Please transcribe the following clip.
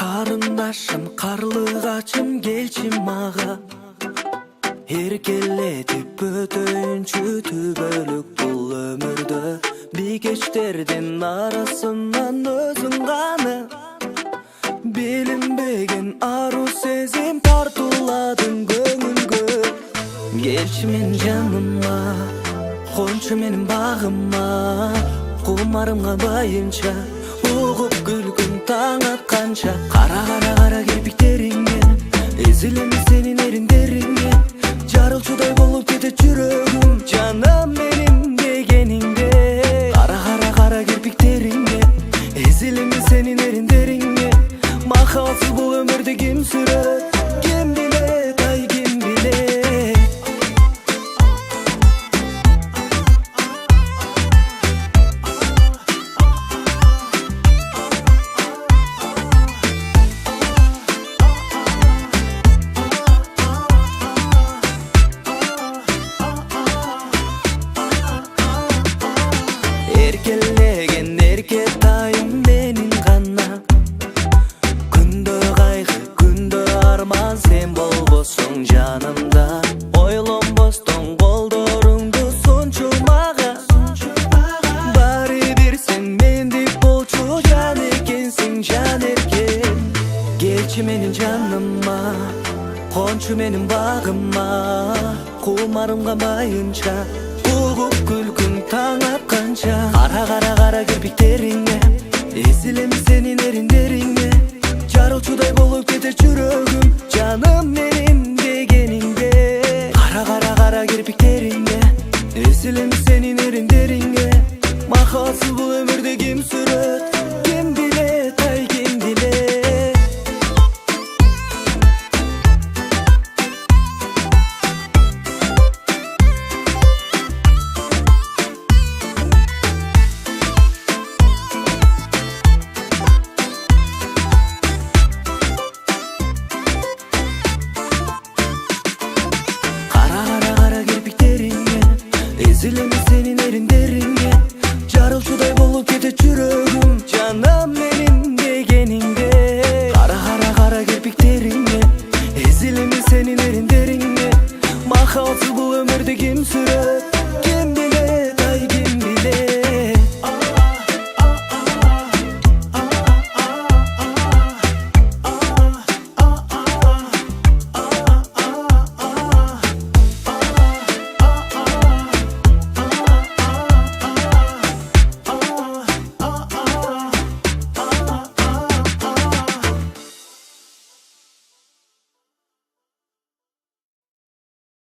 Карындашым, карлыгачым, келчи мага. Эркелетип өтөйүнчү түбөлүк бул өмүрдө. Бикечтердин арасынан өзүң гана билинбеген ару сезим тартууладың көңүлгө. Келчи менин жаныма, кончу менин багыма, кумарымга байынча угуп күлгүн таң атканча. Кара кара кара кирпиктериңе эзилем сенин эриндериңе. Жарылчудай болуп кетет жүрөгүм жаным менин дегениңде. Кара кара кара кирпиктериңе эзилем сенин эриндериңе. Махабатсыз бул өмүрдү ким сүрөт, ким билет, ай ким билет. Эркелеген эркетайым менин гана. Күндө кайгы, күндө арман, сен болбосуң жанымда. Ойлонбостон колдоруңду сунчу мага. Баары бир сен мендик болчу жан экенсиң, жан эркен. Келчи менин жаныма, кончу менин багыма, кумарымга байынча угуп күлкүң таң атканча.